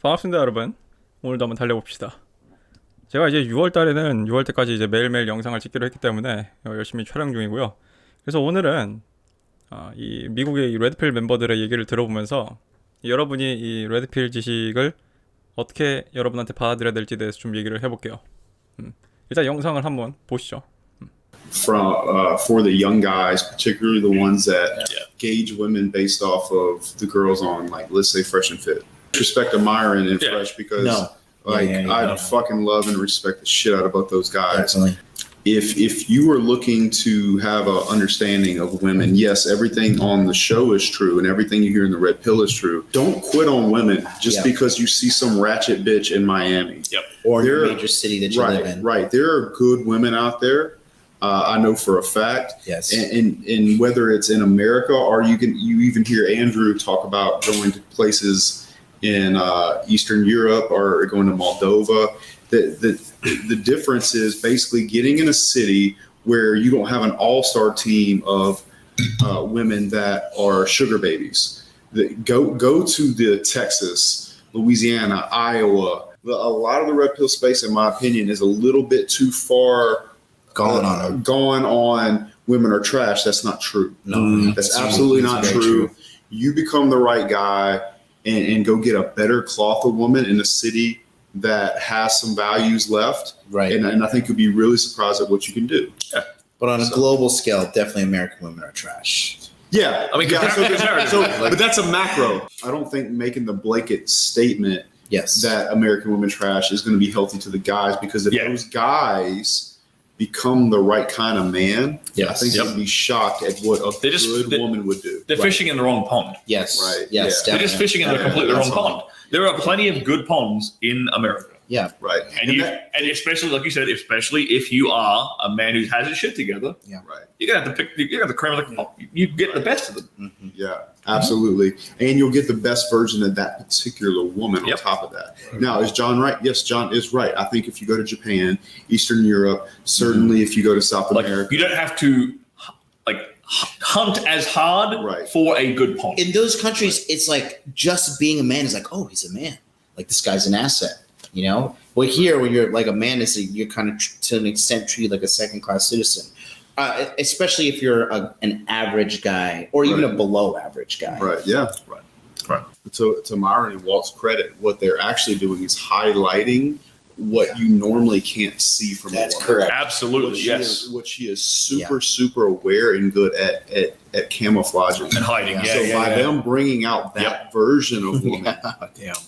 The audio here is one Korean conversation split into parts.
반갑습니다, 여러분. 오늘도 한번 달려봅시다. 제가 이제 6월 달에는 6월 때까지 이제 매일매일 영상을 찍기로 했기 때문에 열심히 촬영 중이고요. 그래서 오늘은 이 미국의 이 레드필 멤버들의 얘기를 들어보면서 여러분이 이 레드필 지식을 어떻게 여러분한테 받아들여야 될지에 대해서 좀 얘기를 해볼게요. 일단 영상을 한번 보시죠. For the young guys, particularly the ones that gauge women based off of the girls on, like, let's say Fresh and Fit. Respect to Myron and Fresh because I fucking love and respect the shit out of both those guys. Definitely. If you are looking to have an understanding of women, yes, everything on the show is true and everything you hear in the Red Pill is true. Don't quit on women just because you see some ratchet bitch in Miami. Or in a major city that you live in. Right. There are good women out there. I know for a fact. Yes. And whether it's in America or you even hear Andrew talk about going to places in Eastern Europe or going to Moldova. The difference is basically getting in a city where you don't have an all-star team of women that are sugar babies. Go to the Texas, Louisiana, Iowa. A lot of the red pill space, in my opinion, is a little bit too far gone on women are trash. That's not true. No, that's absolutely not true. You become the right guy and go get a better cloth of woman in a city that has some values left. Right. And I think you'll be really surprised at what you can do. Yeah. But on a global scale, definitely American women are trash. Yeah. I mean, but that's a macro. I don't think making the blanket statement that American women trash is going to be healthy to the guys, because if those guys become the right kind of man, I think they'd be shocked at what a good woman would do. They're fishing in the wrong pond. Yes. Right. Yes. They're just fishing in the completely wrong pond. There are plenty of good ponds in America. Yeah. Right. And especially, like you said, especially if you are a man who has his shit together. Yeah. Right. You're gonna have to pick. You got the cream of the crop. You get the best of them. Mm-hmm. Yeah, absolutely. And you'll get the best version of that particular woman on top of that. Now, is John right? Yes, John is right. I think if you go to Japan, Eastern Europe, certainly if you go to South America, you don't have to hunt as hard for a good pond. In those countries, it's like just being a man is like, oh, he's a man. Like, this guy's an asset, you know? Well, here, when you're like a man, you're kind of to an extent treated like a second-class citizen, especially if you're an average guy or even a below average guy. Right. Yeah. Right. To Myron and Walt's credit, what they're actually doing is highlighting what you normally can't see from a woman. That's correct. Absolutely. What she is super aware and good at camouflaging and hiding. By them bringing out that version of woman,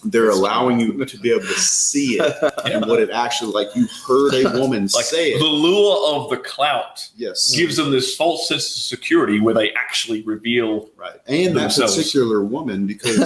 they're allowing you to be able to see it and what it actually, like, you heard a woman say it. The lure of the clout gives them this false sense of security where they actually reveal and themselves. That particular woman, because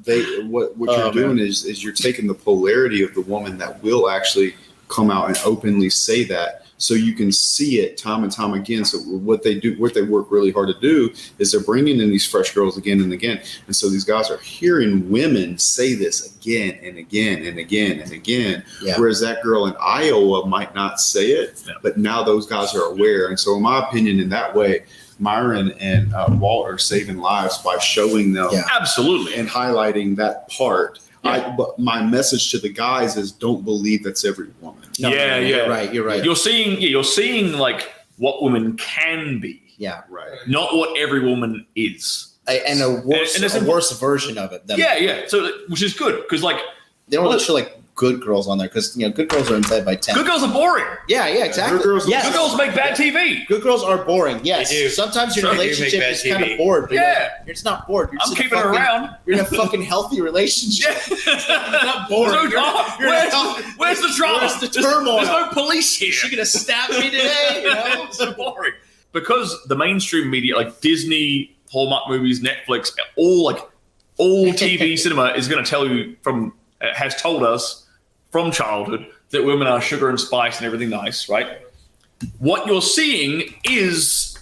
they what you're doing is you're taking the polarity of the woman that will actually come out and openly say that, so you can see it time and time again. So what they work really hard to do is they're bringing in these fresh girls again and again, and so these guys are hearing women say this again and again and again and again, whereas that girl in Iowa might not say it, but now those guys are aware. And so in my opinion, in that way, Myron and Walt are saving lives by showing them absolutely and highlighting that part. But my message to the guys is, don't believe that's every woman. No, You're right. You're seeing like what women can be. Yeah. Right. Not what every woman is. And a worse version of it. So, which is good, because like they don't show like good girls on there, because good girls are inside by 10. Good girls are boring. Yeah, exactly. Good girls make bad TV. Good girls are boring. Yes. They do. Sometimes your relationship is kind of bored. But you're just not bored. I'm keeping it around. You're in a fucking healthy relationship. It's not boring. Where's the drama? Where's the turmoil? There's no police here. Is she gonna stab me today? It's so boring. Because the mainstream media, like Disney, Hallmark movies, Netflix, all TV cinema is going to tell you has told us from childhood that women are sugar and spice and everything nice, right? What you're seeing is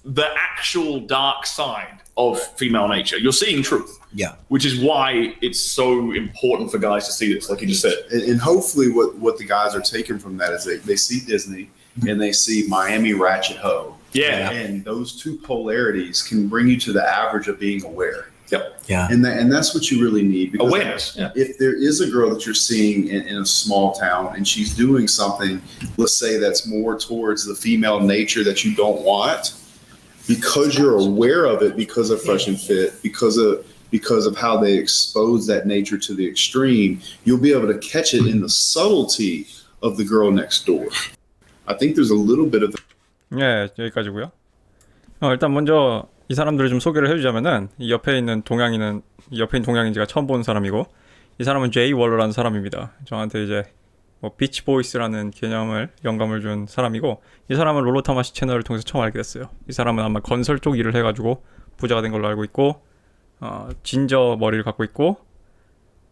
the actual dark side of female nature. You're seeing truth. Yeah. Which is why it's so important for guys to see this, like you just said. And hopefully what the guys are taking from that is they see Disney and they see Miami Ratchet Ho. Yeah. And those two polarities can bring you to the average of being aware. Yep. Yeah. And that's what you really need. Because Awareness. Yeah. if there is a girl that you're seeing in a small town and she's doing something, let's say that's more towards the female nature that you don't want, because you're aware of it, because of Fresh and Fit, because of how they expose that nature to the extreme, you'll be able to catch it in the subtlety of the girl next door. I think there's a little bit of 예, 여기까지고요. 일단 먼저 이 사람들을 좀 소개를 해주자면은 이 옆에 있는 동양인은 제가 처음 본 사람이고, 이 사람은 제이 월러라는 사람입니다. 저한테 이제 뭐 비치 보이스라는 개념을 영감을 준 사람이고, 이 사람은 롤로타마시 채널을 통해서 처음 알게 됐어요. 이 사람은 아마 건설 쪽 일을 해가지고 부자가 된 걸로 알고 있고, 진저 머리를 갖고 있고,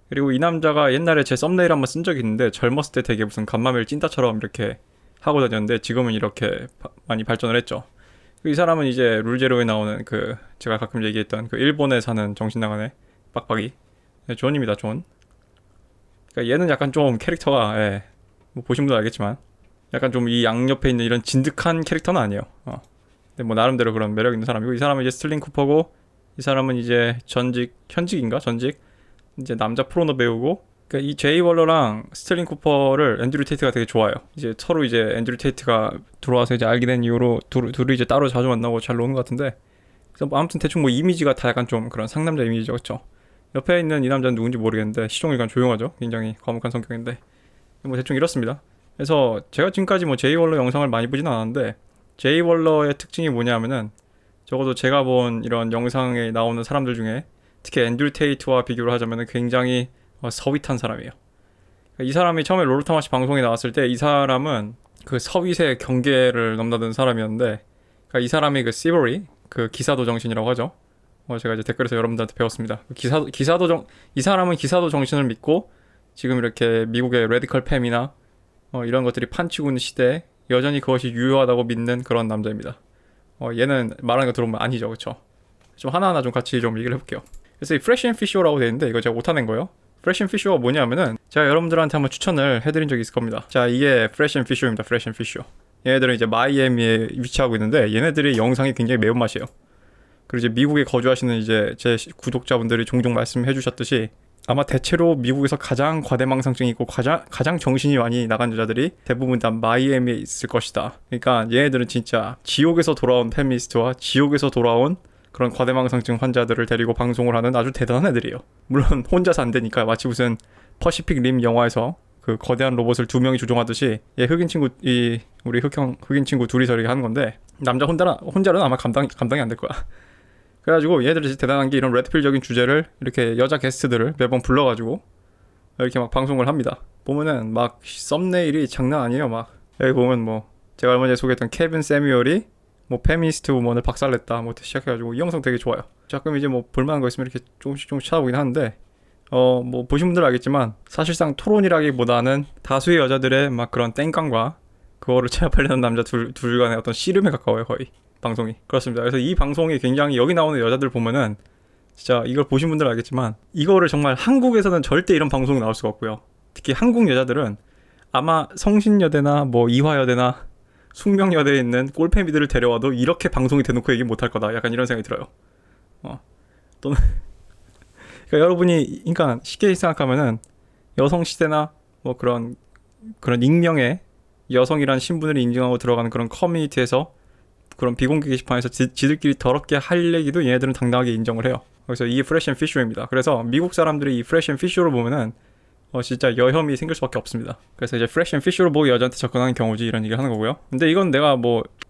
그리고 이 남자가 옛날에 제 썸네일 한번 쓴 적이 있는데 젊었을 때 되게 무슨 간마멜 찐따처럼 이렇게 하고 다녔는데 지금은 이렇게 많이 발전을 했죠. 이 사람은 이제 룰제로에 나오는 그 제가 가끔 얘기했던 그 일본에 사는 정신나간의 빡빡이 존입니다. 존. 그러니까 얘는 약간 좀 캐릭터가 뭐 보신 분들 알겠지만 약간 좀 이 양옆에 있는 이런 진득한 캐릭터는 아니에요. 근데 뭐 나름대로 그런 매력 있는 사람이고, 이 사람은 이제 스틸링 쿠퍼고, 이 사람은 이제 전직 이제 남자 포르노 배우고, 그러니까 이 제이 월러랑 스틸링 쿠퍼를 앤드류 테이트가 되게 좋아요. 이제 서로 이제 앤드류 테이트가 들어와서 이제 알게 된 이후로 둘이 이제 따로 자주 만나고 잘 노는 것 같은데, 그래서 뭐 아무튼 대충 뭐 이미지가 다 약간 좀 그런 상남자 이미지죠, 그렇죠? 옆에 있는 이 남자는 누군지 모르겠는데 시종일관 조용하죠. 굉장히 과묵한 성격인데 뭐 대충 이렇습니다. 그래서 제가 지금까지 뭐 제이 월러 영상을 많이 보진 않았는데, 제이 월러의 특징이 뭐냐면은 적어도 제가 본 이런 영상에 나오는 사람들 중에 특히 앤드류 테이트와 비교를 하자면은 굉장히 서윗한 사람이에요. 이 사람이 처음에 롤로타마시 방송에 나왔을 때 이 사람은 그 서윗의 경계를 넘나든 사람이었는데, 그러니까 이 사람이 그 시버리, 그 기사도 정신이라고 하죠. 제가 이제 댓글에서 여러분들한테 배웠습니다. 이 사람은 기사도 정신을 믿고 지금 이렇게 미국의 레디컬 팸이나 이런 것들이 판치고 있는 시대에 여전히 그것이 유효하다고 믿는 그런 남자입니다. 얘는 말하는 거 들어보면 아니죠, 그렇죠? 좀 하나하나 좀 같이 좀 얘기를 해볼게요. 그래서 이 프레시 앤 피쇼라고 되어 있는데 이거 제가 오타낸 거예요. 프레시 앤 피쇼가 뭐냐면은 제가 여러분들한테 한번 추천을 해드린 적이 있을 겁니다. 자, 이게 프레시 앤 피쇼입니다. 프레시 앤 피쇼. 얘네들은 이제 마이애미에 위치하고 있는데 얘네들의 영상이 굉장히 매운맛이에요. 그리고 이제 미국에 거주하시는 이제 제 구독자분들이 종종 말씀해 주셨듯이 아마 대체로 미국에서 가장 과대망상증이 있고 가장 정신이 많이 나간 여자들이 대부분 다 마이애미에 있을 것이다. 그러니까 얘네들은 진짜 지옥에서 돌아온 페미니스트와 지옥에서 돌아온 그런 과대망상증 환자들을 데리고 방송을 하는 아주 대단한 애들이에요. 물론 혼자서 안 되니까 마치 무슨 퍼시픽 림 영화에서 그 거대한 로봇을 2명이 조종하듯이 우리 흑인 친구 둘이서 이렇게 하는 건데, 남자 혼자는 아마 감당이 안 될 거야. 그래가지고 얘들이 대단한 게 이런 레드필적인 주제를 이렇게 여자 게스트들을 매번 불러가지고 이렇게 막 방송을 합니다. 보면은 막 썸네일이 장난 아니에요. 막 여기 보면 뭐 제가 얼마 전에 소개했던 케빈 세뮤얼이 뭐 페미니스트 우먼을 박살냈다 뭐 시작해가지고 이 영상 되게 좋아요. 가끔 이제 뭐 볼만한 거 있으면 이렇게 조금씩 찾아보긴 하는데, 뭐 보신 분들 알겠지만 사실상 토론이라기보다는 다수의 여자들의 막 그런 땡깡과 그거를 체합하려는 남자 둘 간의 어떤 씨름에 가까워요, 거의 방송이. 그렇습니다. 그래서 이 방송이 굉장히, 여기 나오는 여자들 보면은 진짜 이걸 보신 분들 알겠지만 이거를 정말 한국에서는 절대 이런 방송이 나올 수가 없고요. 특히 한국 여자들은 아마 성신여대나 뭐 이화여대나 숙명여대에 있는 꼴패미들을 데려와도 이렇게 방송이 대놓고 얘기 못할 거다, 약간 이런 생각이 들어요. 또는 그러니까 여러분이, 그러니까 쉽게 생각하면은 여성시대나 뭐 그런 익명의 여성이란 신분을 인정하고 들어가는 그런 커뮤니티에서 그런 비공개 게시판에서 지들끼리 더럽게 할 얘기도 얘네들은 당당하게 인정을 해요. 그래서 이게 프레시 앤 피쇼입니다. 그래서 미국 사람들이 이 프레시 앤 피쇼를 보면은 진짜 여혐이 생길 수밖에 없습니다. 그래서 이제 프레시 앤 피쇼를 보고 여자한테 접근하는 경우지, 이런 얘기를 하는 거고요. 근데 이건 내가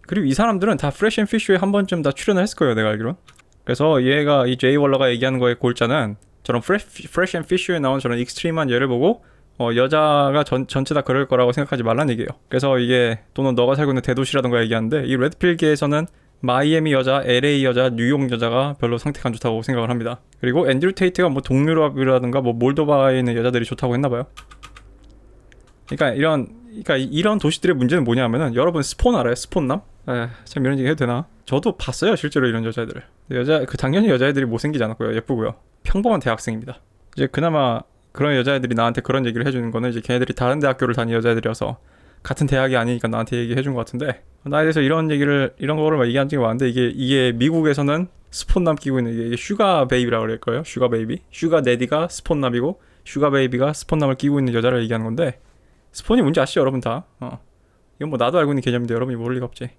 그리고 이 사람들은 다 프레시 앤 피쇼에 한 번쯤 다 출연을 했을 거예요, 내가 알기로는. 그래서 이 제이 월러가 얘기하는 거의 골자는 저런 프레시 앤 피쇼에 나온 저런 익스트림한 예를 보고 여자가 전체 다 그럴 거라고 생각하지 말란 얘기예요. 그래서 이게, 또는 너가 살고 있는 대도시라던가 얘기하는데, 이 레드필계에서는 마이애미 여자, LA 여자, 뉴욕 여자가 별로 상태가 안 좋다고 생각을 합니다. 그리고 앤드류 테이트가 뭐 동유럽이라든가 뭐 몰도바에 있는 여자들이 좋다고 했나봐요. 그러니까 이런 도시들의 문제는 뭐냐면은, 여러분 스폰 알아요? 스폰남? 참 이런 얘기 해도 되나? 저도 봤어요, 실제로 이런 여자애들을. 당연히 여자애들이 못생기지 않았고요, 예쁘고요. 평범한 대학생입니다. 이제 그나마 그런 여자애들이 나한테 그런 얘기를 해주는 거는 이제 걔네들이 다른 대학교를 다닌 여자애들이어서 같은 대학이 아니니까 나한테 얘기해준 것 같은데, 나에 대해서 이런 거를 막 얘기한 적이 많은데, 이게 미국에서는 스폰남 끼고 있는 이게 슈가 베이비라고 그럴 거예요. 슈가 베이비. 슈가 데디가 스폰남이고 슈가 베이비가 스폰남을 끼고 있는 여자를 얘기하는 건데 스폰이 뭔지 아시죠, 여러분 다? 이건 뭐 나도 알고 있는 개념인데 여러분이 모를 리가 없지.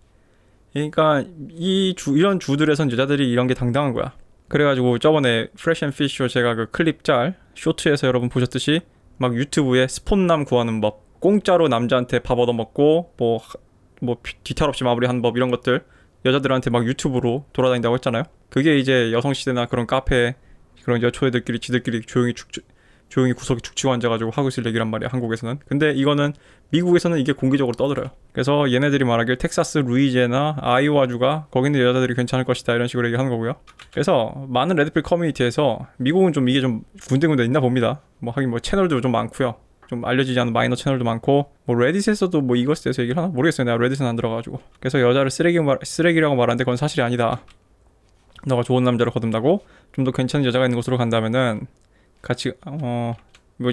그러니까 이런 주들에선 여자들이 이런 게 당당한 거야. 그래가지고 저번에 프레시 앤 피쉬 제가 그 클립 짤 쇼트에서 여러분 보셨듯이 막 유튜브에 스폰남 구하는 법, 공짜로 남자한테 밥 얻어먹고 뭐 뒤탈 없이 마무리하는 법 이런 것들 여자들한테 막 유튜브로 돌아다닌다고 했잖아요. 그게 이제 여성시대나 그런 카페 그런 여초애들끼리 지들끼리 조용히 구석에 죽치고 앉아가지고 하고 있을 얘기란 말이야, 한국에서는. 근데 이거는 미국에서는 이게 공개적으로 떠들어요. 그래서 얘네들이 말하길 텍사스, 루이지애나, 아이오와주가 거기는 여자들이 괜찮을 것이다 이런 식으로 얘기하는 거고요. 그래서 많은 레드필 커뮤니티에서 미국은 좀 이게 좀 군데군데 있나 봅니다. 뭐 하긴 뭐 채널도 좀 많고요. 좀 알려지지 않은 마이너 채널도 많고 뭐 레딧에서도 뭐 이것에 대해서 얘기를 하나 모르겠어요. 내가 레딧은 안 들어가가지고. 그래서 여자를 쓰레기라고 말하는데 그건 사실이 아니다. 너가 좋은 남자를 거듭나고 좀 더 괜찮은 여자가 있는 곳으로 간다면은 같이 뭐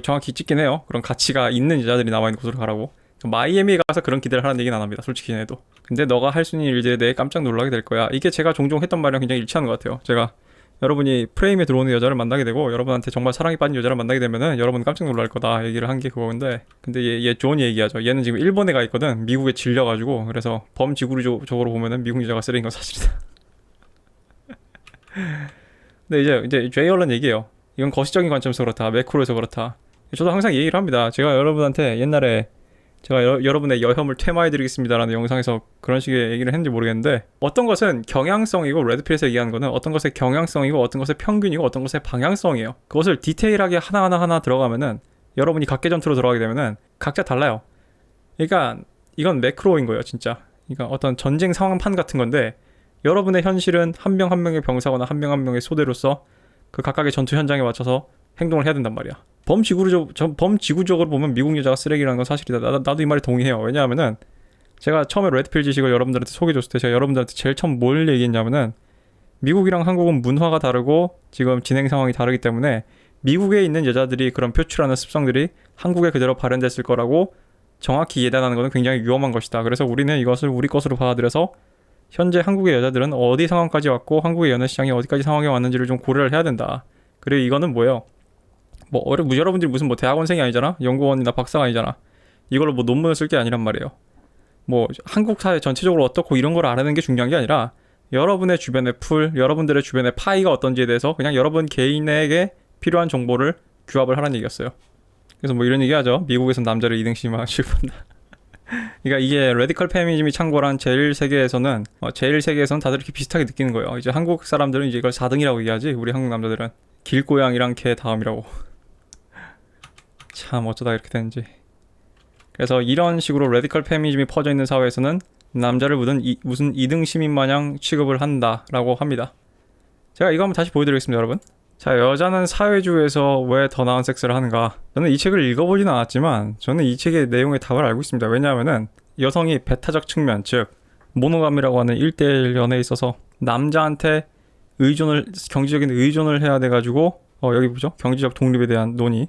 정확히 찍긴 해요. 그런 가치가 있는 여자들이 나와 있는 곳으로 가라고. 마이애미에 가서 그런 기대를 하는 얘기는 안 합니다. 솔직히 얘네도. 근데 너가 할 수 있는 일들에 대해 깜짝 놀라게 될 거야. 이게 제가 종종 했던 말이랑 굉장히 일치하는 것 같아요. 제가 여러분이 프레임에 들어오는 여자를 만나게 되고 여러분한테 정말 사랑에 빠진 여자를 만나게 되면은 여러분 깜짝 놀랄 거다 얘기를 한 게 그거인데, 근데 얘 존이 얘기하죠. 얘는 지금 일본에 가 있거든. 미국에 질려가지고. 그래서 범지구적으로 보면은 미국 여자가 쓰레기인 건 사실이다. 근데 이제 제이 얼런 얘기해요. 이건 거시적인 관점에서 그렇다, 매크로에서 그렇다. 저도 항상 얘기를 합니다. 제가 여러분한테 옛날에 제가 여러분의 여혐을 퇴마해드리겠습니다라는 영상에서 그런 식의 얘기를 했는지 모르겠는데, 어떤 것은 경향성이고, 레드필에서 얘기하는 거는 어떤 것의 경향성이고, 어떤 것의 평균이고, 어떤 것의 방향성이에요. 그것을 디테일하게 하나하나 들어가면은, 여러분이 각계전투로 들어가게 되면은 각자 달라요. 그러니까 이건 매크로인 거예요, 진짜. 그러니까 어떤 전쟁 상황판 같은 건데, 여러분의 현실은 한 명 한 명의 병사거나 한 명 한 명의 소대로서 그 각각의 전투 현장에 맞춰서 행동을 해야 된단 말이야. 범지구적으로 보면 미국 여자가 쓰레기라는 건 사실이다. 나도 이 말에 동의해요. 왜냐하면은 제가 처음에 레드필 지식을 여러분들한테 소개해줬을 때 제가 여러분들한테 제일 처음 뭘 얘기했냐면은 미국이랑 한국은 문화가 다르고 지금 진행 상황이 다르기 때문에 미국에 있는 여자들이 그런 표출하는 습성들이 한국에 그대로 발현됐을 거라고 정확히 예단하는 것은 굉장히 위험한 것이다. 그래서 우리는 이것을 우리 것으로 받아들여서 현재 한국의 여자들은 어디 상황까지 왔고 한국의 연애 시장이 어디까지 상황에 왔는지를 좀 고려를 해야 된다. 그리고 이거는 뭐예요? 뭐 여러분들이 무슨 뭐 대학원생이 아니잖아? 연구원이나 박사가 아니잖아. 이걸로 뭐 논문을 쓸 게 아니란 말이에요. 뭐 한국 사회 전체적으로 어떻고 이런 걸 알아내는 게 중요한 게 아니라 여러분의 주변의 여러분들의 주변의 파이가 어떤지에 대해서 그냥 여러분 개인에게 필요한 정보를 규합을 하라는 얘기였어요. 그래서 뭐 이런 얘기 하죠. 미국에선 남자를 2등씩만 취급한다. 그러니까 이게 레디컬 페미니즘이 창궐한 제1세계에서는 다들 이렇게 비슷하게 느끼는 거예요. 이제 한국 사람들은 이제 이걸 4등이라고 얘기하지. 우리 한국 남자들은 길고양이랑 개 다음이라고. 참 어쩌다 이렇게 되는지. 그래서 이런 식으로 레디컬 페미니즘이 퍼져 있는 사회에서는 남자를 무슨 2등 시민 마냥 취급을 한다라고 합니다. 제가 이거 한번 다시 보여드리겠습니다, 여러분. 자, 여자는 사회주의에서 왜 더 나은 섹스를 하는가? 저는 이 책을 읽어보진 않았지만 저는 이 책의 내용의 답을 알고 있습니다. 왜냐하면은 여성이 배타적 측면, 즉 모노감이라고 하는 1대1 연애에 있어서 남자한테 경제적인 의존을 해야 돼가지고 여기 보죠? 경제적 독립에 대한 논의.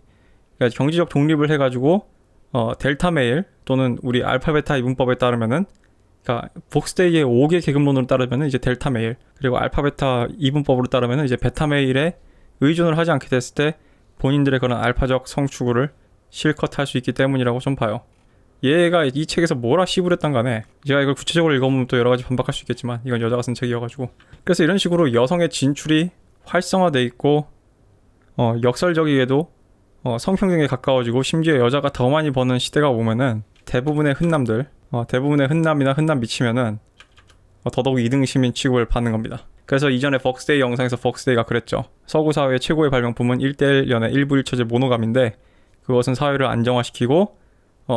그러니까 경제적 독립을 해가지고 델타 메일 또는 우리 알파 베타 이분법에 따르면은, 그러니까 복스데이의 5개 계급론으로 따르면은 이제 델타 메일, 그리고 알파 베타 이분법으로 따르면은 이제 베타 메일에 의존을 하지 않게 됐을 때 본인들의 그런 알파적 성추구를 실컷 할 수 있기 때문이라고 좀 봐요. 얘가 이 책에서 뭐라 씨부렸단 간에 제가 이걸 구체적으로 읽어보면 또 여러 가지 반박할 수 있겠지만 이건 여자가 쓴 책이어가지고. 그래서 이런 식으로 여성의 진출이 활성화돼 있고 역설적이게도 성평등에 가까워지고 심지어 여자가 더 많이 버는 시대가 오면은 대부분의 흔남이나 흔남 미치면은 더더욱 2등 시민 취급을 받는 겁니다. 그래서 이전에 벅스데이 영상에서 벅스데이가 그랬죠. 서구 사회의 최고의 발명품은 1대1 연애 일부 일처제 모노감인데 그것은 사회를 안정화시키고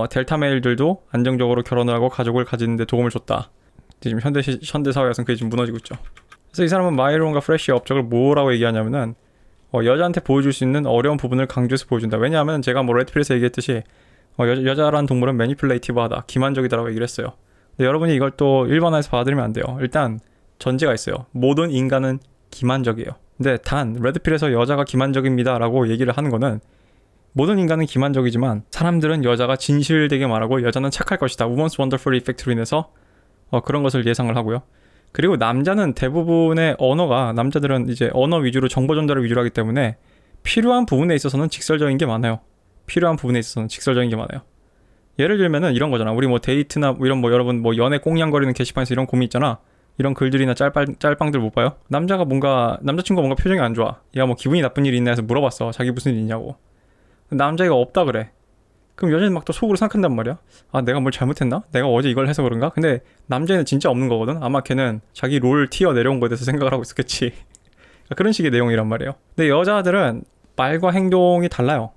델타 메일들도 안정적으로 결혼을 하고 가족을 가지는 데 도움을 줬다. 지금 현대 사회에서는 그게 지금 무너지고 있죠. 그래서 이 사람은 마이론과 프레쉬의 업적을 뭐라고 얘기하냐면은 여자한테 보여줄 수 있는 어려운 부분을 강조해서 보여준다. 왜냐하면 제가 뭐 레드필에서 얘기했듯이 여자라는 동물은 매니플레이티브하다, 기만적이다라고 얘기를 했어요. 근데 여러분이 이걸 또 일반화해서 받아들이면 안 돼요. 일단 전제가 있어요. 모든 인간은 기만적이에요. 근데 단 레드필에서 여자가 기만적입니다 라고 얘기를 하는 거는 모든 인간은 기만적이지만 사람들은 여자가 진실되게 말하고 여자는 착할 것이다, 우먼스 원더풀 이펙트로 인해서 그런 것을 예상을 하고요. 그리고 남자는 대부분의 언어가 남자들은 이제 언어 위주로 정보 전달을 위주로 하기 때문에 필요한 부분에 있어서는 직설적인 게 많아요. 필요한 부분에 있어서는 직설적인 게 많아요. 예를 들면은 이런 거잖아. 우리 뭐 데이트나 뭐 이런 뭐 여러분 뭐 연애 꽁냥거리는 게시판에서 이런 고민 있잖아. 이런 글들이나 짤방들 못 봐요? 남자친구가 뭔가 표정이 안 좋아. 얘가 뭐 기분이 나쁜 일이 있나 해서 물어봤어. 자기 무슨 일 있냐고. 남자애가 없다 그래. 그럼 여자는 막 또 속으로 생각한단 말이야. 아, 내가 뭘 잘못했나? 내가 어제 이걸 해서 그런가? 근데 남자애는 진짜 없는 거거든. 아마 걔는 자기 롤 티어 내려온 거에 대해서 생각을 하고 있었겠지. 그런 식의 내용이란 말이에요. 근데 여자들은 말과 행동이 달라요.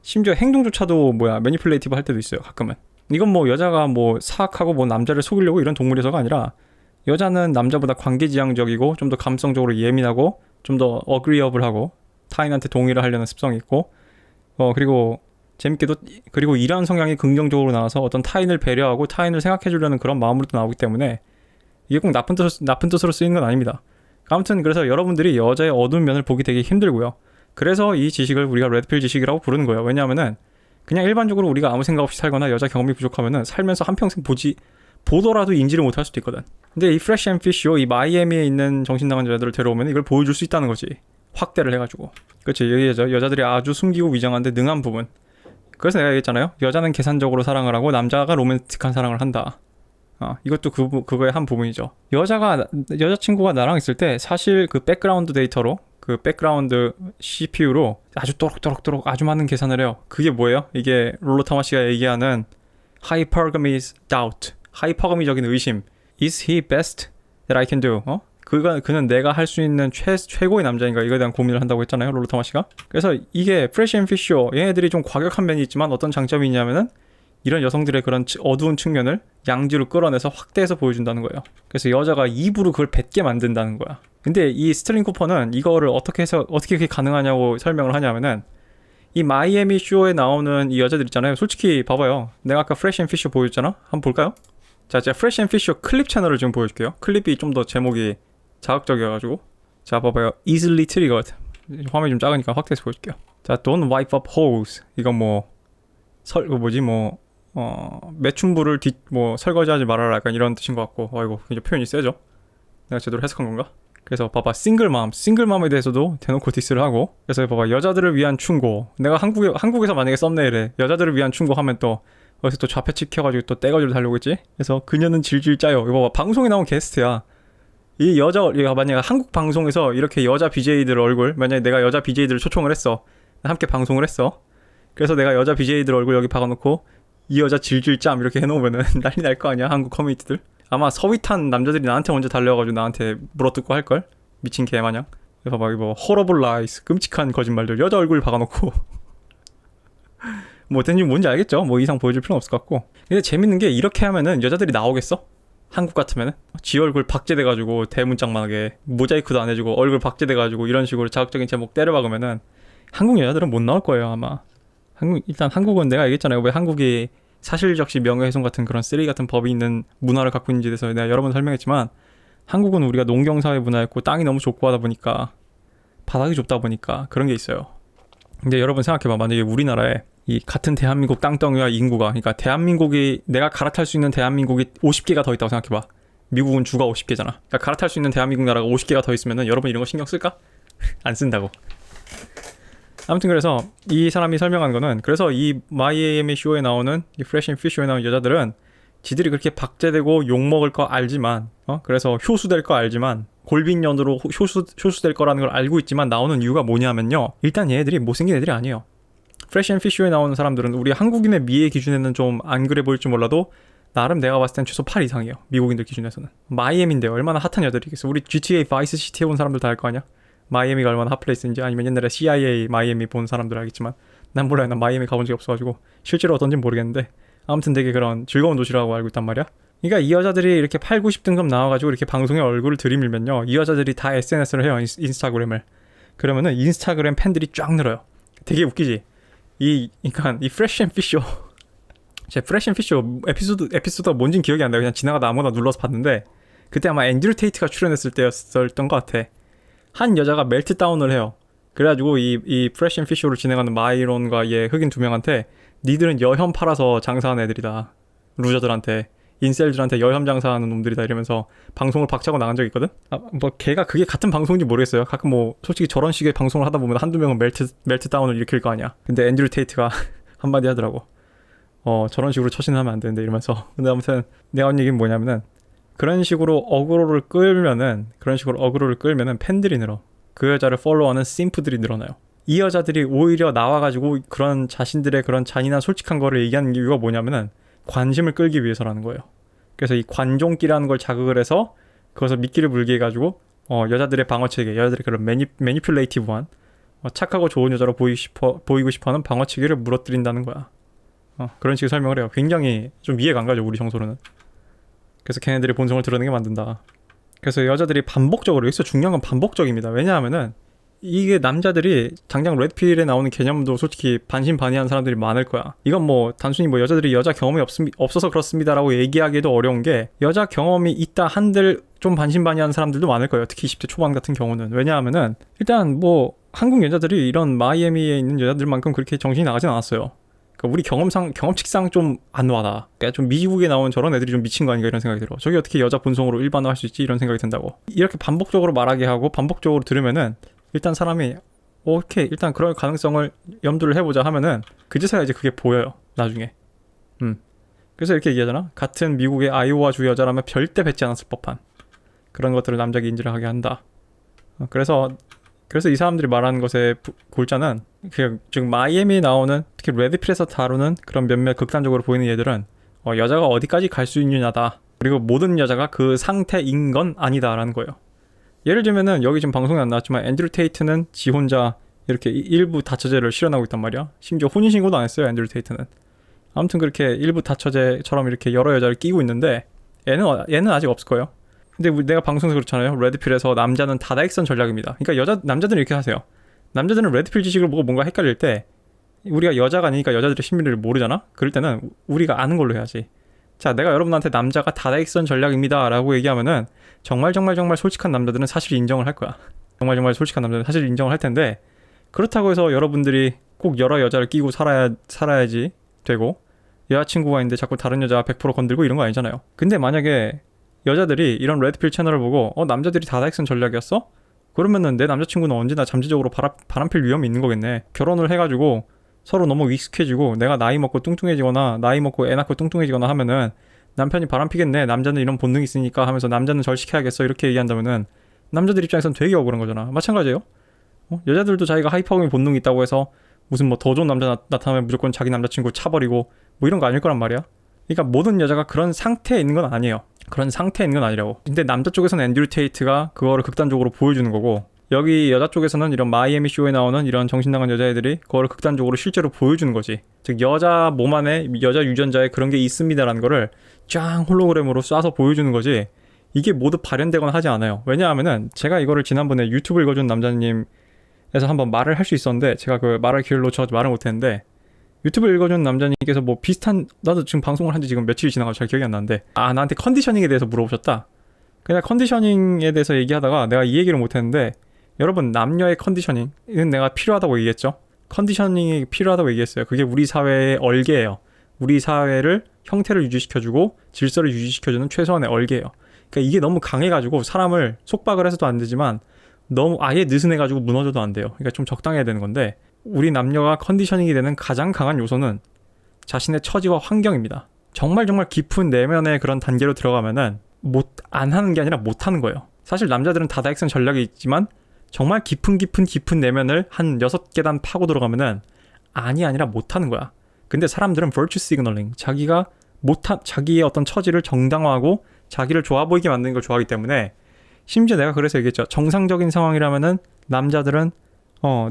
심지어 행동조차도 매니플레이티브 할 때도 있어요. 가끔은. 이건 뭐 여자가 뭐 사악하고 뭐 남자를 속이려고 이런 동물에서가 아니라 여자는 남자보다 관계지향적이고 좀 더 감성적으로 예민하고 좀 더 어그리어블하고 타인한테 동의를 하려는 습성이 있고 그리고 재밌게도 그리고 이러한 성향이 긍정적으로 나와서 어떤 타인을 배려하고 타인을 생각해 주려는 그런 마음으로도 나오기 때문에 이게 꼭 나쁜 뜻으로 쓰이는 건 아닙니다. 아무튼 그래서 여러분들이 여자의 어두운 면을 보기 되게 힘들고요. 그래서 이 지식을 우리가 레드필 지식이라고 부르는 거예요. 왜냐하면은 그냥 일반적으로 우리가 아무 생각 없이 살거나 여자 경험이 부족하면은 살면서 한평생 보더라도 인지를 못할 수도 있거든. 근데 이 프레쉬 앤 피쉬 이 마이애미에 있는 정신나간 여자들을 데려오면 이걸 보여줄 수 있다는 거지. 확대를 해가지고. 그렇지. 여자들이 아주 숨기고 위장한데 능한 부분. 그래서 내가 얘기했잖아요. 여자는 계산적으로 사랑을 하고 남자가 로맨틱한 사랑을 한다. 이것도 그거의 한 부분이죠. 여자친구가 나랑 있을 때 사실 그 백그라운드 데이터로 그 백그라운드 CPU로 아주 또록또록 아주 많은 계산을 해요. 그게 뭐예요? 이게 롤러 타마시가 얘기하는 hypergamous doubt, 하이퍼가미적인 의심. Is he best that I can do? 그는 내가 할 수 있는 최고의 남자인가 이거에 대한 고민을 한다고 했잖아요. 롤러 타마시가. 그래서 이게 프레쉬 앤 피쉬 얘네들이 좀 과격한 면이 있지만 어떤 장점이 있냐면은 이런 여성들의 그런 어두운 측면을 양지로 끌어내서 확대해서 보여준다는 거예요. 그래서 여자가 입으로 그걸 뱉게 만든다는 거야. 근데 이 스틀링 쿠퍼는 이거를 어떻게 그게 가능하냐고 설명을 하냐면은 이 마이애미 쇼에 나오는 이 여자들 있잖아요. 솔직히 봐봐요. 내가 아까 프레쉬 앤 피쉬 보여줬잖아. 한번 볼까요? 자, 제가 프레쉬 앤 피쉬 클립 채널을 지금 보여줄게요. 클립이 좀 더 제목이 자극적이어가지고. 자, 봐봐요. Easily triggered. 화면이 좀 작으니까 확대해서 보여줄게요. 자, Don't wipe up holes. 이건 매춘부를 설거지하지 말아라. 약간 이런 뜻인 것 같고. 이거 굉장히 표현이 세죠? 내가 제대로 해석한 건가? 그래서 봐봐. 싱글맘에 대해서도 대놓고 디스를 하고. 그래서 봐봐. 여자들을 위한 충고. 내가 한국에서 만약에 썸네일에 여자들을 위한 충고 하면 또 어디서 또 좌표 찍혀가지고 또 떼거지로 달려오겠지? 그래서 그녀는 질질 짜요. 이거 봐봐. 방송에 나온 게스트야. 만약에 한국 방송에서 이렇게 여자 BJ들 얼굴, 만약에 내가 여자 BJ들을 초청을 했어. 함께 방송을 했어. 그래서 내가 여자 BJ들 얼굴 여기 박아놓고 이 여자 질질 짬 이렇게 해놓으면은 난리 날 거 아니야, 한국 커뮤니티들. 아마 서윗한 남자들이 나한테 먼저 달려가지고 나한테 물어뜯고 할걸? 미친 개마냥. 봐봐, 이거 horrible lies, 끔찍한 거짓말들. 여자 얼굴 박아놓고. 대체 뭔지 알겠죠? 이상 보여줄 필요는 없을 것 같고. 근데 재밌는 게 이렇게 하면은 여자들이 나오겠어? 한국 같으면은? 지 얼굴 박제돼가지고 대문짝만하게 모자이크도 안 해주고 얼굴 박제돼가지고 이런 식으로 자극적인 제목 때려박으면은 한국 여자들은 못 나올 거예요, 아마. 일단 한국은 내가 얘기했잖아요. 왜 한국이 사실적시 명예훼손 같은 그런 쓰레기 같은 법이 있는 문화를 갖고 있는지에 대해서 내가 여러 번 설명했지만 한국은 우리가 농경사회 문화였고 땅이 너무 좁고 하다 보니까 바닥이 좁다 보니까 그런 게 있어요. 근데 여러분 생각해봐. 만약에 우리나라에 이 같은 대한민국 땅덩이와 인구가, 그러니까 대한민국이 내가 갈아탈 수 있는 대한민국이 50개가 더 있다고 생각해봐. 미국은 주가 50개잖아. 그러니까 갈아탈 수 있는 대한민국 나라가 50개가 더 있으면은 여러분 이런 거 신경 쓸까? 안 쓴다고. 아무튼 그래서 이 사람이 설명한 거는, 그래서 이 마이애미 쇼에 나오는 이 프레쉬 앤 피쉬 쇼에 나오는 여자들은 지들이 그렇게 박제되고 욕먹을 거 알지만 그래서 효수될 거 알지만 골빈년으로 효수될 거라는 걸 알고 있지만 나오는 이유가 뭐냐면요. 일단 얘네들이 못생긴 애들이 아니에요. 프레쉬 앤 피쉬 쇼에 나오는 사람들은 우리 한국인의 미의 기준에는 좀 안 그래 보일지 몰라도 나름 내가 봤을 땐 최소 8 이상이에요. 미국인들 기준에서는. 마이애미인데 얼마나 핫한 여자들이겠어. 우리 GTA 바이스 시티 해본 사람들 다 알 거 아니야? 마이애미가 얼마나 핫플레이스인지. 아니면 옛날에 CIA 마이애미 본 사람들 알겠지만 난 몰라요. 난 마이애미 가본 적이 없어가지고 실제로 어떤지는 모르겠는데 아무튼 되게 그런 즐거운 도시라고 알고 있단 말이야. 그러니까 이 여자들이 이렇게 8, 90등급 나와가지고 이렇게 방송에 얼굴을 들이밀면요, 이 여자들이 다 SNS를 해요. 인스타그램을. 그러면은 인스타그램 팬들이 쫙 늘어요. 되게 웃기지. 그러니까 이 프레쉬 앤 피쉬 쇼, 제 프레쉬 앤 피쉬 쇼 에피소드가 뭔진 기억이 안 나요. 그냥 지나가다 아무나 눌러서 봤는데 그때 아마 앤드류 테이트가 출연했을 때였던 것 같아. 한 여자가 멜트다운을 해요. 그래가지고 이 프레쉬 앤 피쉬 쇼를 진행하는 마이론과 얘 흑인 두 명한테 니들은 여현 팔아서 장사하는 애들이다. 루저들한테 인셀들한테 여혐 장사하는 놈들이다 이러면서 방송을 박차고 나간 적이 있거든. 뭐 걔가 그게 같은 방송인지 모르겠어요. 가끔 뭐 솔직히 저런 식의 방송을 하다 보면 한두 명은 멜트다운을 일으킬 거 아니야. 근데 앤드류 테이트가 한마디 하더라고. 저런 식으로 처신을 하면 안 되는데 이러면서. 근데 아무튼 내가 한 얘기는 뭐냐면은 그런 식으로 어그로를 끌면은 팬들이 늘어. 그 여자를 팔로우하는 심프들이 늘어나요. 이 여자들이 오히려 나와가지고 그런 자신들의 그런 잔인한 솔직한 거를 얘기하는 이유가 뭐냐면은 관심을 끌기 위해서라는 거예요. 그래서 이 관종기라는 걸 자극을 해서 그것을 미끼를 물게 해가지고 여자들의 방어체계, 여자들의 그런 매니플레이티브한 착하고 좋은 여자로 보이고 싶어하는 방어체계를 무너뜨린다는 거야. 그런 식의 설명을 해요. 굉장히 좀 이해가 안 가죠, 우리 정서로는. 그래서 걔네들의 본성을 드러내게 만든다. 그래서 여자들이 반복적으로, 여기서 중요한 건 반복적입니다. 왜냐하면은 이게 남자들이 당장 레드필에 나오는 개념도 솔직히 반신반의하는 사람들이 많을 거야. 이건 뭐 단순히 뭐 여자들이 여자 경험이 없어서 그렇습니다라고 얘기하기도 어려운 게, 여자 경험이 있다 한들 좀 반신반의하는 사람들도 많을 거예요. 특히 20대 초반 같은 경우는. 왜냐하면은 일단 뭐 한국 여자들이 이런 마이애미에 있는 여자들만큼 그렇게 정신이 나가진 않았어요. 그러니까 우리 경험칙상 좀 안 와다. 그러니까 좀 미국에 나온 저런 애들이 좀 미친 거 아닌가 이런 생각이 들어. 저게 어떻게 여자 본성으로 일반화할 수 있지 이런 생각이 든다고. 이렇게 반복적으로 말하게 하고 반복적으로 들으면은 일단 사람이 오케이 일단 그럴 가능성을 염두를 해보자 하면은 그제서야 이제 그게 보여요 나중에. 그래서 이렇게 얘기하잖아. 같은 미국의 아이오와주 여자라면 절대 뱉지 않았을 법한 그런 것들을 남자가 인지를 하게 한다. 그래서 이 사람들이 말하는 것의 골자는 지금 마이애미에 나오는, 특히 레드필에서 다루는 그런 몇몇 극단적으로 보이는 얘들은 여자가 어디까지 갈 수 있느냐다. 그리고 모든 여자가 그 상태인 건 아니다라는 거예요. 예를 들면은 여기 지금 방송에 안 나왔지만 앤드류 테이트는 지 혼자 이렇게 일부 다처제를 실현하고 있단 말이야. 심지어 혼인신고도 안 했어요, 앤드류 테이트는. 아무튼 그렇게 일부 다처제처럼 이렇게 여러 여자를 끼고 있는데 얘는 아직 없을 거예요. 근데 내가 방송에서 그렇잖아요. 레드필에서 남자는 다다익선 전략입니다. 그러니까 남자들은 이렇게 하세요. 남자들은 레드필 지식을 보고 뭔가 헷갈릴 때, 우리가 여자가 아니니까 여자들의 심리를 모르잖아. 그럴 때는 우리가 아는 걸로 해야지. 자, 내가 여러분한테 남자가 다다익선 전략입니다 라고 얘기하면은 정말 솔직한 남자들은 사실 인정을 할 거야. 정말 솔직한 남자들은 사실 인정을 할 텐데, 그렇다고 해서 여러분들이 꼭 여러 여자를 끼고 살아야지 되고, 여자친구가 있는데 자꾸 다른 여자 100% 건들고 이런 거 아니잖아요. 근데 만약에 여자들이 이런 레드필 채널을 보고 남자들이 다다익선 전략이었어? 그러면은 내 남자친구는 언제나 잠재적으로 바람필 위험이 있는 거겠네. 결혼을 해가지고 서로 너무 익숙해지고 내가 나이 먹고 뚱뚱해지거나 나이 먹고 애 낳고 뚱뚱해지거나 하면은 남편이 바람피겠네. 남자는 이런 본능이 있으니까 하면서 남자는 절 시켜야겠어 이렇게 얘기한다면은 남자들 입장에서는 되게 억울한 거잖아. 마찬가지예요. 여자들도 자기가 하이퍼감의 본능이 있다고 해서 무슨 뭐 더 좋은 남자 나타나면 무조건 자기 남자친구 차버리고 뭐 이런 거 아닐 거란 말이야. 그러니까 모든 여자가 그런 상태에 있는 건 아니에요. 그런 상태에 있는 건 아니라고. 근데 남자 쪽에서는 앤드류 테이트가 그거를 극단적으로 보여주는 거고, 여기 여자 쪽에서는 이런 마이애미 쇼에 나오는 이런 정신나간 여자애들이 그거를 극단적으로 실제로 보여주는 거지. 즉 여자 몸 안에 여자 유전자에 그런 게 있습니다라는 거를 쫙 홀로그램으로 쏴서 보여주는 거지. 이게 모두 발현되거나 하지 않아요. 왜냐하면은 제가 이거를 지난번에 유튜브 읽어준 남자님에서 한번 말을 할 수 있었는데 제가 그 말할 기회를 놓쳐서 말을 못했는데, 유튜브 읽어준 남자님께서 뭐 비슷한, 나도 지금 방송을 한 지 지금 며칠이 지나가서 잘 기억이 안 나는데, 나한테 컨디셔닝에 대해서 물어보셨다. 그냥 컨디셔닝에 대해서 얘기하다가 내가 이 얘기를 못했는데, 여러분 남녀의 컨디셔닝은 내가 필요하다고 얘기했죠. 컨디셔닝이 필요하다고 얘기했어요. 그게 우리 사회의 얼개예요. 우리 사회를 형태를 유지시켜주고 질서를 유지시켜주는 최소한의 얼개예요. 그러니까 이게 너무 강해가지고 사람을 속박을 해서도 안 되지만 너무 아예 느슨해가지고 무너져도 안 돼요. 그러니까 좀 적당해야 되는 건데, 우리 남녀가 컨디셔닝이 되는 가장 강한 요소는 자신의 처지와 환경입니다. 정말 깊은 내면의 그런 단계로 들어가면은 안 하는 게 아니라 못 하는 거예요. 사실 남자들은 다다익선 전략이 있지만 정말 깊은 내면을 한 6계단 파고 들어가면은 아니라 못 하는 거야. 근데 사람들은 virtue signaling, 자기의 어떤 처지를 정당화하고 자기를 좋아 보이게 만드는 걸 좋아하기 때문에, 심지어 내가 그래서 얘기했죠. 정상적인 상황이라면은 남자들은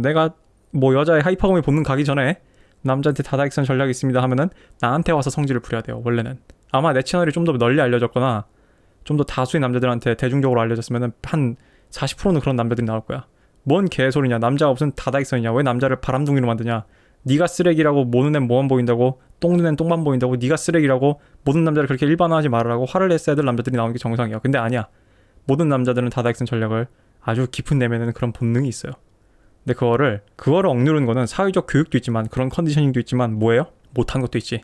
내가 뭐 여자의 하이퍼감이 본능 가기 전에 남자한테 다다익선 전략이 있습니다 하면은 나한테 와서 성질을 부려야 돼요. 원래는 아마 내 채널이 좀 더 널리 알려졌거나 좀 더 다수의 남자들한테 대중적으로 알려졌으면은 한 40%는 그런 남자들이 나올 거야. 뭔 개소리냐, 남자가 무슨 다다익선이냐, 왜 남자를 바람둥이로 만드냐, 네가 쓰레기라고, 모는 애 뭐만 보인다고, 똥는 애 똥만 보인다고, 네가 쓰레기라고, 모든 남자를 그렇게 일반화하지 말으라고 화를 냈어야 될 남자들이 나오는 게 정상이야. 근데 아니야. 모든 남자들은 다다익선 전략을 아주 깊은 내면에는 그런 본능이 있어요. 근데 그거를 억누르는 거는 사회적 교육도 있지만 그런 컨디셔닝도 있지만 뭐예요? 못한 것도 있지.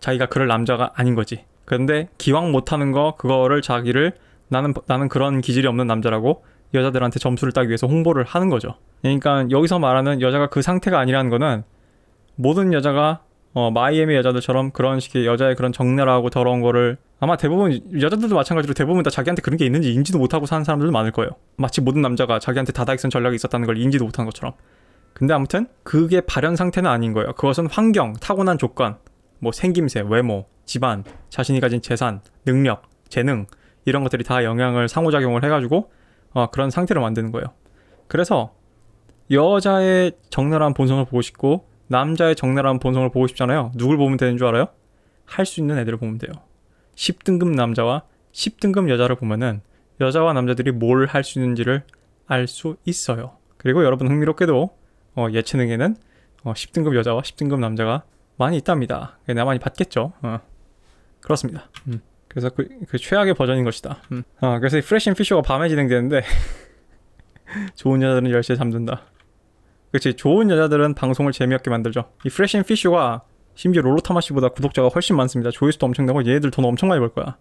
자기가 그럴 남자가 아닌 거지. 근데 기왕 못하는 거 그거를 자기를 나는 그런 기질이 없는 남자라고 여자들한테 점수를 따기 위해서 홍보를 하는 거죠. 그러니까 여기서 말하는 여자가 그 상태가 아니라는 거는 모든 여자가 마이애미 여자들처럼 그런 식의 여자의 그런 적나라하고 더러운 거를 아마 대부분 여자들도 마찬가지로 대부분 다 자기한테 그런 게 있는지 인지도 못하고 사는 사람들도 많을 거예요. 마치 모든 남자가 자기한테 다다익선 전략이 있었다는 걸 인지도 못한 것처럼. 근데 아무튼 그게 발현 상태는 아닌 거예요. 그것은 환경, 타고난 조건, 뭐 생김새, 외모, 집안, 자신이 가진 재산, 능력, 재능 이런 것들이 다 영향을 상호작용을 해가지고 그런 상태를 만드는 거예요. 그래서 여자의 적나라한 본성을 보고 싶고 남자의 적나라한 본성을 보고 싶잖아요. 누굴 보면 되는 줄 알아요? 할 수 있는 애들을 보면 돼요. 10등급 남자와 10등급 여자를 보면은 여자와 남자들이 뭘 할 수 있는지를 알 수 있어요. 그리고 여러분 흥미롭게도 예체능에는 10등급 여자와 10등급 남자가 많이 있답니다. 내가 많이 봤겠죠. 그렇습니다. 그래서 그 최악의 버전인 것이다. 그래서 이 프레시 앤 피쇼가 밤에 진행되는데 좋은 여자들은 10시에 잠든다. 그치, 좋은 여자들은 방송을 재미없게 만들죠. 이 프레시 앤 피쇼가 심지어 롤로타마시보다 구독자가 훨씬 많습니다. 조회수도 엄청나고 얘네들 돈 엄청 많이 벌 거야.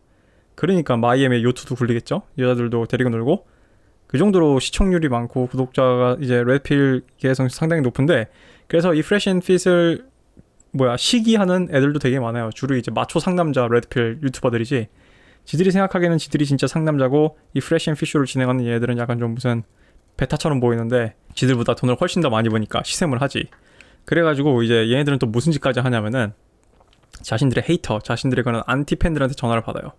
그러니까 마이애미의 요트도 굴리겠죠. 여자들도 데리고 놀고 그 정도로 시청률이 많고 구독자가 이제 레드필 계성 상당히 높은데, 그래서 이 프레시 앤 핏을 시기하는 애들도 되게 많아요. 주로 이제 마초 상남자 레드필 유튜버들이지, 지들이 생각하기에는 지들이 진짜 상남자고 이 프레시 앤 핏쇼를 진행하는 얘들은 약간 좀 무슨 베타처럼 보이는데 지들보다 돈을 훨씬 더 많이 버니까 시샘을 하지. 그래가지고 이제 얘네들은 또 무슨 짓까지 하냐면은 자신들의 헤이터, 자신들의 그런 안티 팬들한테 전화를 받아요.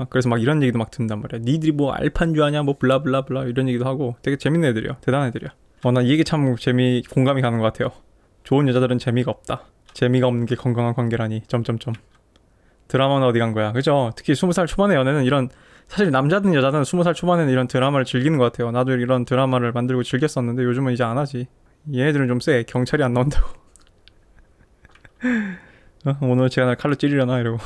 그래서 막 이런 얘기도 막 듣는단 말이야. 니들이 뭐 알파인 줄 아냐, 뭐 블라블라블라 이런 얘기도 하고. 되게 재밌는 애들이야. 대단한 애들이야. 난 이 얘기 참 공감이 가는 것 같아요. 좋은 여자들은 재미가 없다. 재미가 없는 게 건강한 관계라니. 점점점. 드라마는 어디 간 거야, 그죠? 특히 20살 초반의 연애는 이런, 사실 남자든 여자든 20살 초반에는 이런 드라마를 즐기는 것 같아요. 나도 이런 드라마를 만들고 즐겼었는데 요즘은 이제 안 하지. 얘네들은 좀 쎄. 경찰이 안 나온다고. 오늘 제가 날 칼로 찌르려나 이러고.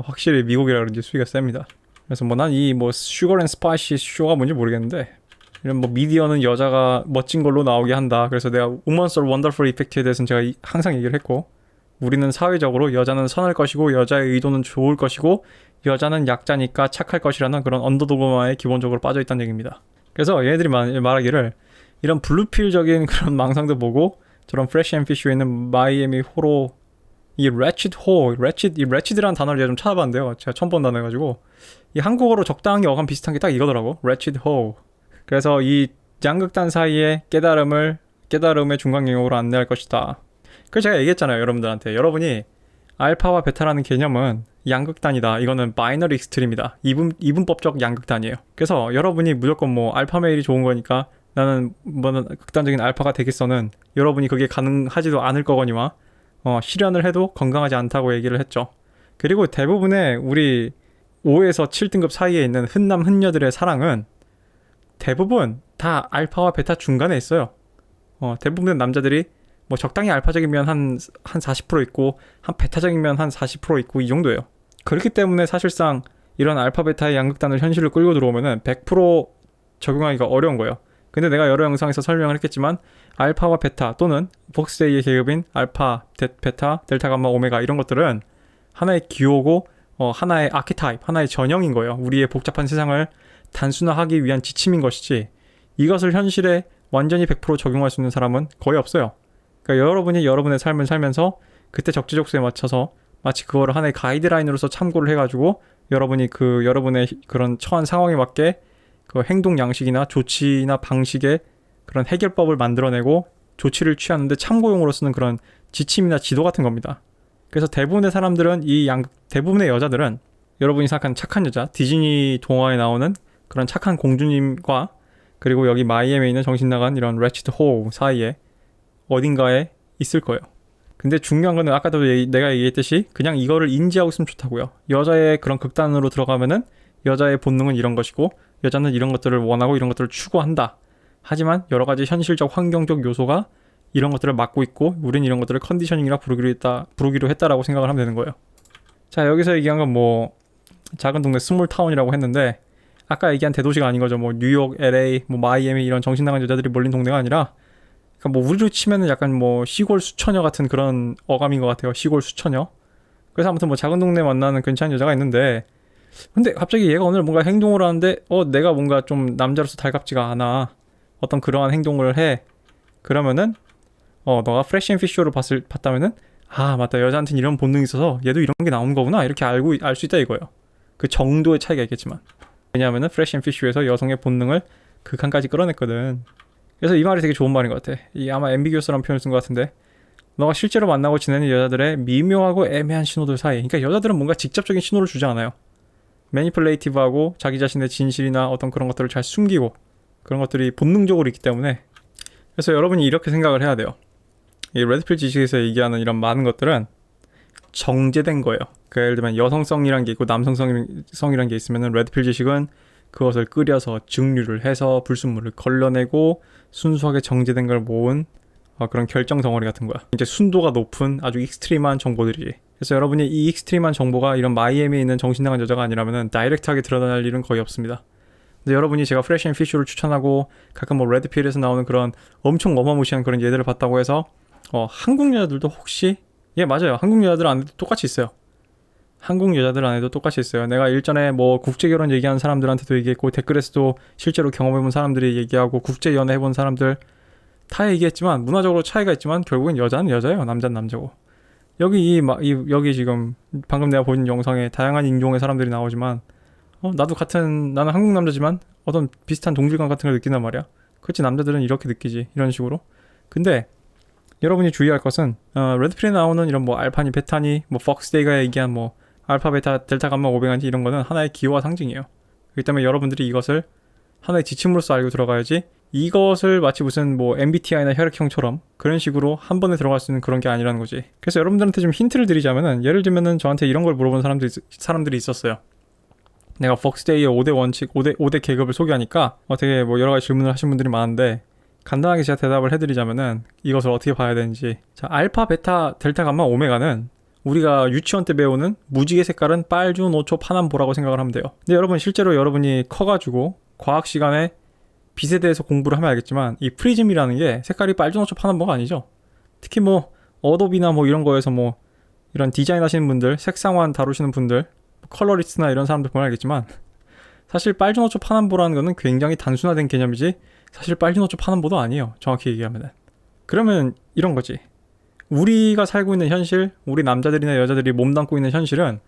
확실히 미국이라 그런지 수위가 셉니다. 그래서 난 이 슈거 앤 스파이시 쇼가 뭔지 모르겠는데, 이런 미디어는 여자가 멋진 걸로 나오게 한다. 그래서 내가 우먼스 원더풀 이펙트에 대해서는 제가 항상 얘기를 했고, 우리는 사회적으로 여자는 선할 것이고 여자의 의도는 좋을 것이고 여자는 약자니까 착할 것이라는 그런 언더도그마에 기본적으로 빠져있다는 얘기입니다. 그래서 얘네들이 말하기를 이런 블루필적인 그런 망상도 보고 저런 프레시 앤 피쉬에 있는 마이애미 호로, 이 레치드라는 단어를 제가 좀 찾아봤는데요. 제가 처음 본 단어여가지고 이 한국어로 적당히 어감 비슷한 게 딱 이거더라고. 레치드 호. 그래서 이 양극단 사이의 깨달음의 중간 영역으로 안내할 것이다. 그래서 제가 얘기했잖아요, 여러분들한테. 여러분이 알파와 베타라는 개념은 양극단이다. 이거는 바이너리 익스트림이다. 이분법적 양극단이에요. 그래서 여러분이 무조건 알파 메일이 좋은 거니까 나는 극단적인 알파가 되겠어는 여러분이 그게 가능하지도 않을 거거니와 실현을 해도 건강하지 않다고 얘기를 했죠. 그리고 대부분의 우리 5에서 7등급 사이에 있는 흔남 흔녀들의 사랑은 대부분 다 알파와 베타 중간에 있어요. 대부분의 남자들이 적당히 알파적이면 한 40% 있고 한 베타적이면 한 40% 있고 이 정도예요. 그렇기 때문에 사실상 이런 알파 베타의 양극단을 현실로 끌고 들어오면은 100% 적용하기가 어려운 거예요. 근데 내가 여러 영상에서 설명을 했겠지만 알파와 베타 또는 폭스데이의 계급인 알파, 베타, 델타, 감마, 오메가 이런 것들은 하나의 기호고 하나의 아키타입, 하나의 전형인 거예요. 우리의 복잡한 세상을 단순화하기 위한 지침인 것이지 이것을 현실에 완전히 100% 적용할 수 있는 사람은 거의 없어요. 그러니까 여러분이 여러분의 삶을 살면서 그때 적재적소에 맞춰서 마치 그거를 하나의 가이드라인으로서 참고를 해가지고 여러분이 여러분의 그런 처한 상황에 맞게 그 행동 양식이나 조치나 방식의 그런 해결법을 만들어내고 조치를 취하는데 참고용으로 쓰는 그런 지침이나 지도 같은 겁니다. 그래서 대부분의 사람들은 대부분의 여자들은 여러분이 생각하는 착한 여자, 디즈니 동화에 나오는 그런 착한 공주님과 그리고 여기 마이애미에 있는 정신나간 이런 레치드 호 사이에 어딘가에 있을 거예요. 근데 중요한 거는 아까도 내가 얘기했듯이 그냥 이거를 인지하고 있으면 좋다고요. 여자의 그런 극단으로 들어가면은 여자의 본능은 이런 것이고 여자는 이런 것들을 원하고 이런 것들을 추구한다. 하지만 여러 가지 현실적 환경적 요소가 이런 것들을 막고 있고 우린 이런 것들을 컨디셔닝이라 부르기로 했다라고 생각을 하면 되는 거예요. 자, 여기서 얘기한 건 작은 동네 스몰 타운이라고 했는데 아까 얘기한 대도시가 아닌 거죠. 뉴욕, LA, 마이애미 이런 정신나간 여자들이 몰린 동네가 아니라 그러니까 우리로 치면은 약간 시골 수처녀 같은 그런 어감인 것 같아요. 시골 수처녀. 그래서 아무튼 뭐 작은 동네 만나는 괜찮은 여자가 있는데, 근데 갑자기 얘가 오늘 뭔가 행동을 하는데 내가 뭔가 좀 남자로서 달갑지가 않아. 어떤 그러한 행동을 해. 그러면은 너가 프레시 앤 피쉬를 봤다면은 아 맞다, 여자한테는 이런 본능이 있어서 얘도 이런 게 나온 거구나, 이렇게 알 수 있다 이거예요. 그 정도의 차이가 있겠지만, 왜냐하면은 프레시 앤 피쉬에서 여성의 본능을 극한까지 끌어냈거든. 그래서 이 말이 되게 좋은 말인 것 같아. 이 아마 앰비규어스라는 표현을 쓴 것 같은데, 너가 실제로 만나고 지내는 여자들의 미묘하고 애매한 신호들 사이, 그러니까 여자들은 뭔가 직접적인 신호를 주지 않아요. 매니플레이티브하고 자기 자신의 진실이나 어떤 그런 것들을 잘 숨기고 그런 것들이 본능적으로 있기 때문에, 그래서 여러분이 이렇게 생각을 해야 돼요. 이 레드필 지식에서 얘기하는 이런 많은 것들은 정제된 거예요. 그러니까 예를 들면 여성성이란 게 있고 남성성이란 게 있으면은 레드필 지식은 그것을 끓여서 증류를 해서 불순물을 걸러내고 순수하게 정제된 걸 모은 그런 결정 덩어리 같은 거야. 이제 순도가 높은 아주 익스트림한 정보들이지. 그래서 여러분이 이 익스트림한 정보가 이런 마이애미에 있는 정신나간 여자가 아니라면은 다이렉트하게 드러날 일은 거의 없습니다. 근데 여러분이 제가 프레시 앤 피쉬를 추천하고 가끔 뭐 레드필에서 나오는 그런 엄청 어마무시한 그런 예들을 봤다고 해서 한국 여자들도 혹시, 예 맞아요, 한국 여자들 안에도 똑같이 있어요. 한국 여자들 안에도 똑같이 있어요. 내가 일전에 뭐 국제결혼 얘기하는 사람들한테도 얘기했고, 댓글에서도 실제로 경험해본 사람들이 얘기하고, 국제연애 해본 사람들 다 얘기했지만, 문화적으로 차이가 있지만 결국엔 여자는 여자예요, 남자는 남자고. 여기 지금 방금 내가 본 영상에 다양한 인종의 사람들이 나오지만 나는 한국 남자지만 어떤 비슷한 동질감 같은 걸 느낀단 말이야. 그렇지, 남자들은 이렇게 느끼지, 이런 식으로. 근데 여러분이 주의할 것은 레드필에 나오는 이런 뭐 알파니 베타니 뭐 퍽스데이가 얘기한 뭐 알파 베타 델타 감마 오메가인지 이런 거는 하나의 기호와 상징이에요. 그렇기 때문에 여러분들이 이것을 하나의 지침으로서 알고 들어가야지, 이것을 마치 무슨 뭐 MBTI나 혈액형처럼 그런 식으로 한 번에 들어갈 수 있는 그런 게 아니라는 거지. 그래서 여러분들한테 좀 힌트를 드리자면은, 예를 들면은 저한테 이런 걸 물어본 사람들이 있었어요. 내가 퍽스데이의 5대 원칙, 5대 계급을 소개하니까 되게 뭐 여러 가지 질문을 하신 분들이 많은데, 간단하게 제가 대답을 해드리자면은 이것을 어떻게 봐야 되는지. 자, 알파, 베타, 델타, 감마, 오메가는 우리가 유치원 때 배우는 무지개 색깔은 빨주, 노초, 파남보라고 생각을 하면 돼요. 근데 여러분 실제로 여러분이 커가지고 과학 시간에 빛에 대해서 공부를 하면 알겠지만, 이 프리즘이라는 게 색깔이 빨주, 노초, 파남보가 아니죠. 특히 뭐 어도비나 뭐 이런 거에서 뭐 이런 디자인 하시는 분들, 색상환 다루시는 분들, 컬러리스트나 이런 사람들 보면 알겠지만, 사실 빨주, 노초, 파남보라는 거는 굉장히 단순화된 개념이지 사실 빨주, 노초, 파남보도 아니에요, 정확히 얘기하면은. 그러면 이런 거지. 우리가 살고 있는 현실, 우리 남자들이나 여자들이 몸담고 있는 현실은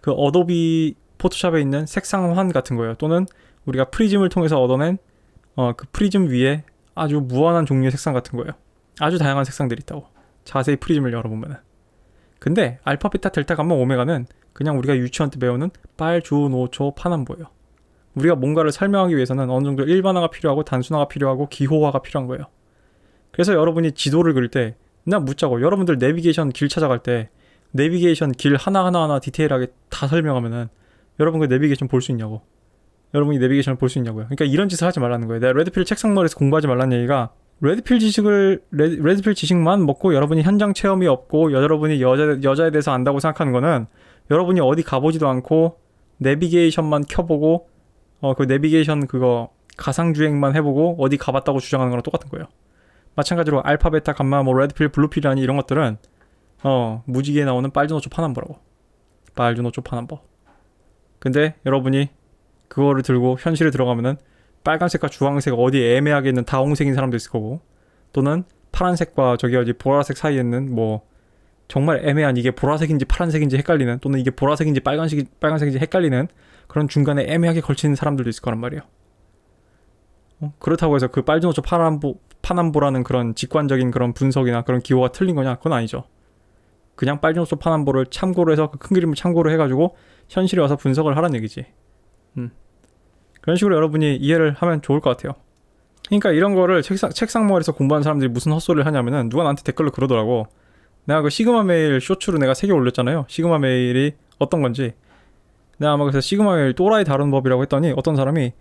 그 어도비 포토샵에 있는 색상환 같은 거예요. 또는 우리가 프리즘을 통해서 얻어낸 그 프리즘 위에 아주 무한한 종류의 색상 같은 거예요. 아주 다양한 색상들이 있다고, 자세히 프리즘을 열어보면은. 근데 알파, 베타, 델타, 감마, 오메가는 그냥 우리가 유치원 때 배우는 빨주, 노초, 파남보예요. 우리가 뭔가를 설명하기 위해서는 어느 정도 일반화가 필요하고 단순화가 필요하고 기호화가 필요한 거예요. 그래서 여러분이 지도를 그릴 때, 난 묻자고, 여러분들 내비게이션 길 찾아갈 때 내비게이션 길 하나하나 디테일하게 다 설명하면은 여러분 그 내비게이션 볼 수 있냐고. 여러분이 내비게이션을 볼 수 있냐고요. 그러니까 이런 짓을 하지 말라는 거예요. 내가 레드필 책상머리에서 공부하지 말라는 얘기가, 레드필 지식만 먹고 여러분이 현장 체험이 없고 여러분이 여자에 대해서 안다고 생각하는 거는, 여러분이 어디 가보지도 않고 내비게이션만 켜보고 그 내비게이션 그거 가상주행만 해보고 어디 가봤다고 주장하는 거랑 똑같은 거예요. 마찬가지로 알파, 베타, 감마, 뭐 레드필, 블루필이라니 이런 것들은 무지개에 나오는 빨주, 노초, 파남보라고. 빨주, 노초, 파남보. 근데 여러분이 그거를 들고 현실에 들어가면은 빨간색과 주황색 어디 애매하게 있는 다홍색인 사람도 있을 거고, 또는 파란색과 저기 어디 보라색 사이에 있는 뭐 정말 애매한, 이게 보라색인지 파란색인지 헷갈리는, 또는 이게 보라색인지 빨간색인지 헷갈리는 그런 중간에 애매하게 걸치는 사람들도 있을 거란 말이에요. 그렇다고 해서 그 빨주, 노초, 파남보라는 그런 직관적인 그런 분석이나 그런 기호가 틀린 거냐? 그건 아니죠. 그냥 빨주, 노초, 파남보를 참고로 해서 그 큰 그림을 참고로 해가지고 현실에 와서 분석을 하라는 얘기지. 그런 식으로 여러분이 이해를 하면 좋을 것 같아요. 그러니까 이런 거를 책상머리에서 공부하는 사람들이 무슨 헛소리를 하냐면은, 누가 나한테 댓글로 그러더라고. 내가 그 시그마 메일 쇼츠로 내가 3개 올렸잖아요. 시그마 메일이 어떤 건지. 내가 아마 그래서 시그마 메일 또라이 다루는 법이라고 했더니 어떤 사람이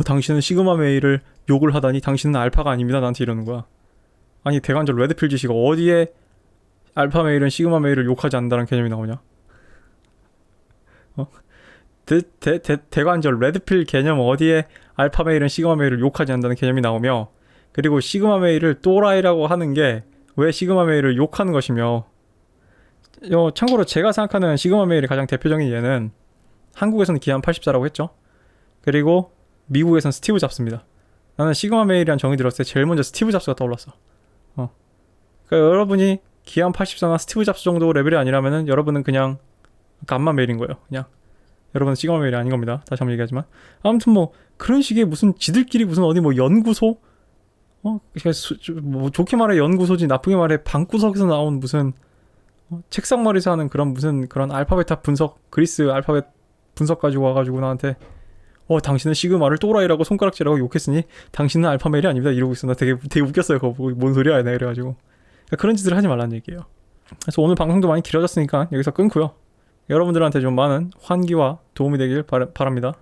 당신은 시그마 메일을 욕을 하다니 당신은 알파가 아닙니다, 나한테 이러는 거야. 아니, 대관절 레드필 지식 어디에 알파 메일은 시그마 메일을 욕하지 않는다는 개념이 나오냐? 대관절 레드필 개념 어디에 알파 메일은 시그마 메일을 욕하지 않는다는 개념이 나오며, 그리고 시그마 메일을 또라이라고 하는 게 왜 시그마 메일을 욕하는 것이며, 참고로 제가 생각하는 시그마 메일의 가장 대표적인 예는 한국에서는 기안 84라고 했죠. 그리고 미국에서는 스티브 잡스입니다. 나는 시그마 메일이란 정의 들었을 때 제일 먼저 스티브 잡스가 떠올랐어. 그러니까 여러분이 기안 84나 스티브 잡스 정도 레벨이 아니라면은 여러분은 그냥 감마 메일인 거예요. 그냥 여러분은 시그마 메일이 아닌 겁니다. 다시 한번 얘기하지만 아무튼 뭐 그런 식의 무슨 지들끼리 무슨 어디 뭐 연구소 뭐 좋게 말해 연구소지 나쁘게 말해 방구석에서 나온 무슨 책상머리에서 하는 그런 무슨 그런 알파벳 분석 그리스 알파벳 분석 가지고 와가지고 나한테 당신은 시그마를 또라이라고 손가락질하고 욕했으니 당신은 알파메일이 아닙니다 이러고 있어. 나 되게 웃겼어요. 그거 보고 뭔 소리야 내가 그래가지고 그러니까 그런 짓을 하지 말라는 얘기예요. 그래서 오늘 방송도 많이 길어졌으니까 여기서 끊고요. 여러분들한테 좀 많은 환기와 도움이 되길 바랍니다.